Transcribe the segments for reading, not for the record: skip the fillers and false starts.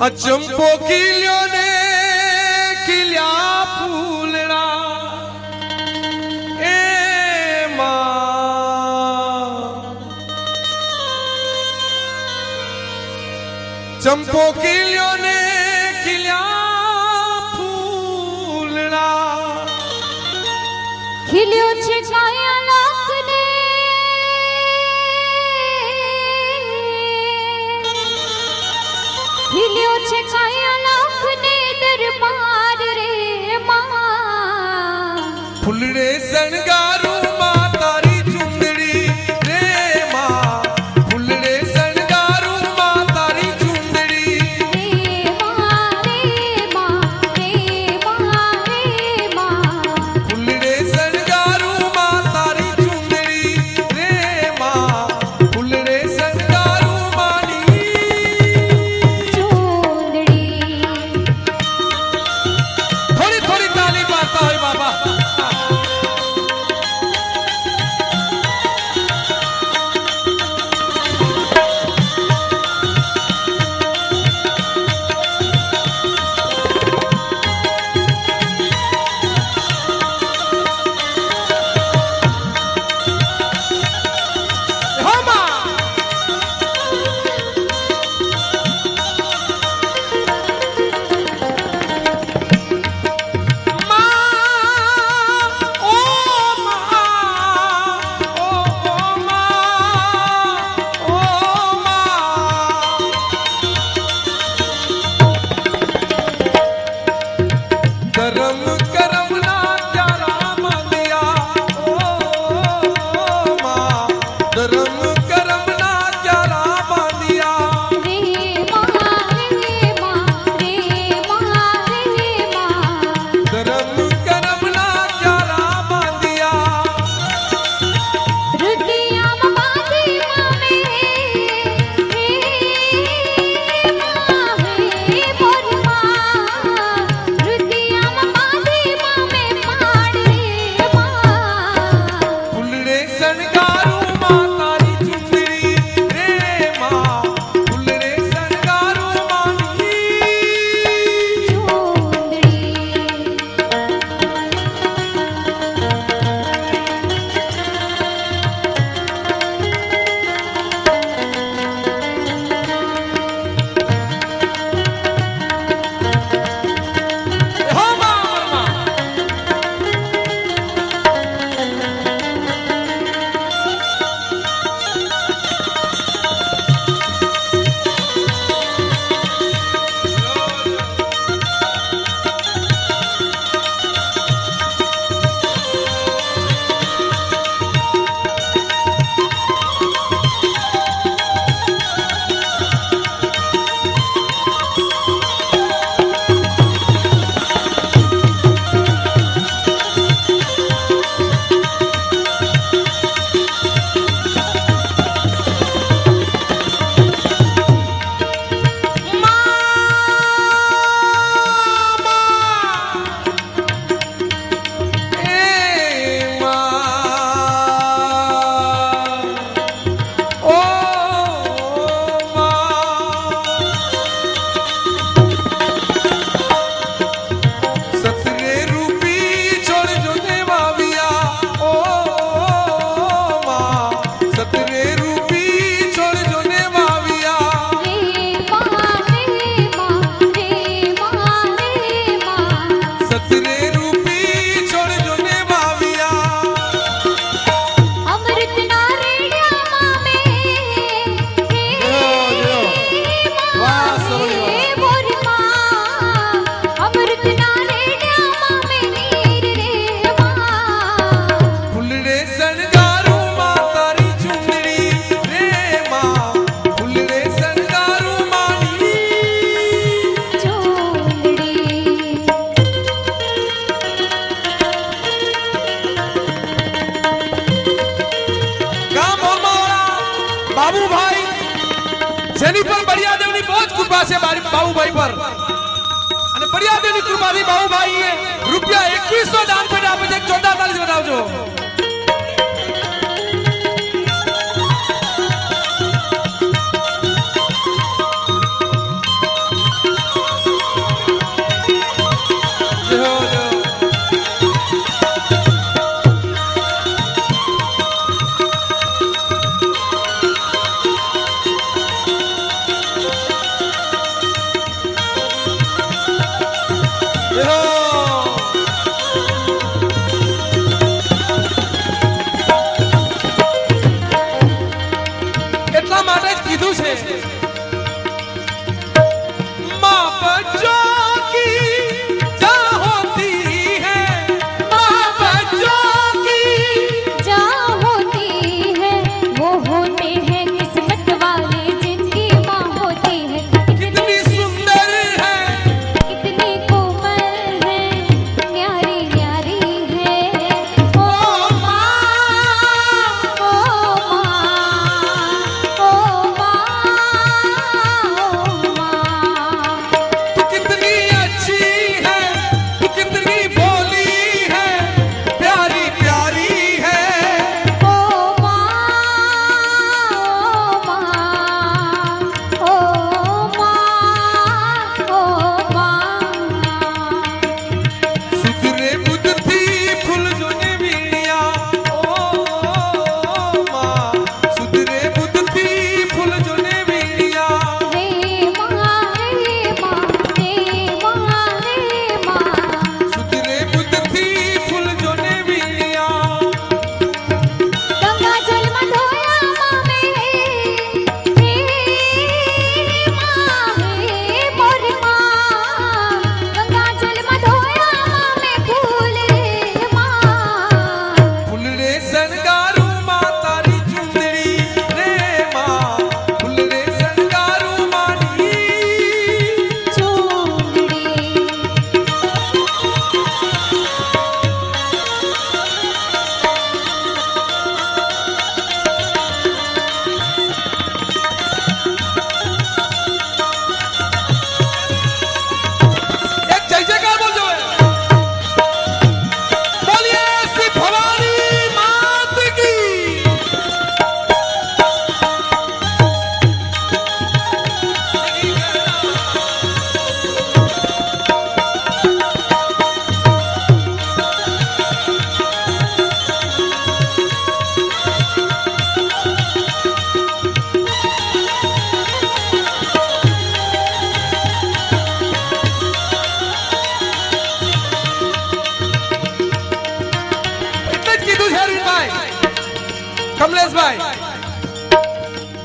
अचंपो किलियों ने किलिया फूलड़ा ए मां चंपो किलियों ने किलिया फूलड़ा खिलियो छे काया लाख ने खिलियो छे काया लाख ने दरबार रे मां फुलड़े सणगारू मां तारी चुंदड़ी रे मां फुलड़े सणगारू मां तारी चुंदड़ी रे मां रे मां रे मां रे मां फुलड़े सणगारू मां तारी चुंदड़ी रे मां फुलड़े सणगारू मानी चुंदड़ी थोड़ी थोड़ी ताली मारता है बाबा करम करम ना प्यारा मानिया ओ मां करम करम ना प्यारा मानिया रे मां रे मां रे मां रे मां करम करम ना प्यारा मानिया रुदिया मादी मामे रे मां हे मोर मां रुदिया मादी मामे पाड़ रे मां फुलड़े सणगारू मां तारी चुंदड़ी रे मां फुलड़े सणगारू मानी चुंदड़ी हो मां सतरे रूपी छोड़ जो देवाविया ओ मां सतरे रूपी छोड़ जो देवाविया रे मां रे मां रे मां रे मां सतरे रूपी छोड़ जो देवाविया अमृत नारेड़िया मामे रे वाह सरोनी वाह मां मोर मां अमृत नारेड़िया मामे नीर रे मां फुलड़े सणगारू मां तारी चुंदड़ी रे मां फुलड़े सणगारू मानी चुंदड़ी ગામ મોરમાવાળા બાબુભાઈ જેની પર બળિયાદેવની બહુ જ કૃપા છે બાબુભાઈ પર અને બળિયાદેવની કૃપાથી બાબુભાઈએ રૂપિયા 2100 દાન પેટ આપે છે. જોરદાર તાળી બતાવજો.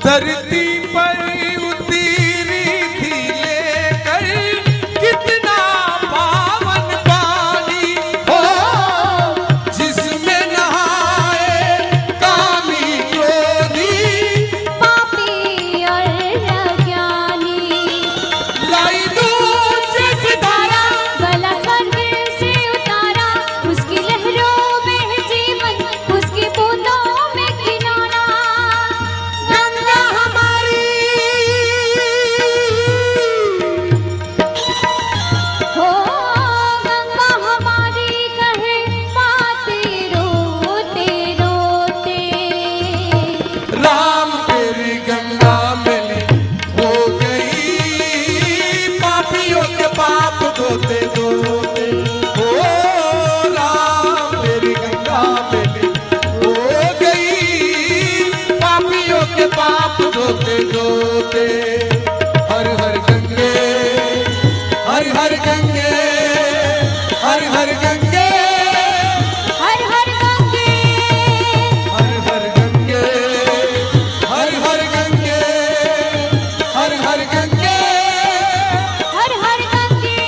धरती पर उतरी थी लेकर कितना पावन पानी हो, जिसमें नहाए कामी क्रोधी पापी और अज्ञानी। लाई दूध जैसी धारा गला स्वर्ग से उतारा, उसकी लहरों में है जीवन, उसकी बूंदों में किनारा। गंगा हमारी हो गंगा हमारी कहे पाते रोते रोते। राम तेरी गंगा मिली हो गई, पापियों के पाप धोते धोते। ओ राम तेरी गंगा मिली हो गई, पापियों के पाप धोते धोते। हर हर गंगे, हर हर गंगे, हर हर गंगे, हर हर गंगे, हर हर गंगे, हर हर गंगे, हर हर गंगे। हर हर गंगे।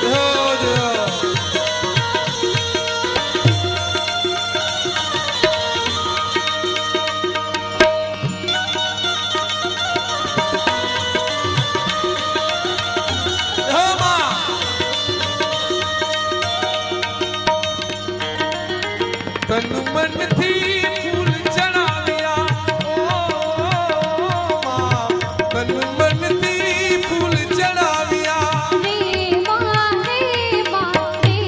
जय जय। जय मां। तन मन थी फूल चढ़ाविया, ओ मां तन मन थी फूल चढ़ाविया। रे माँ रे माँ रे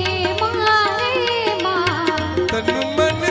माँ रे माँ। तन मन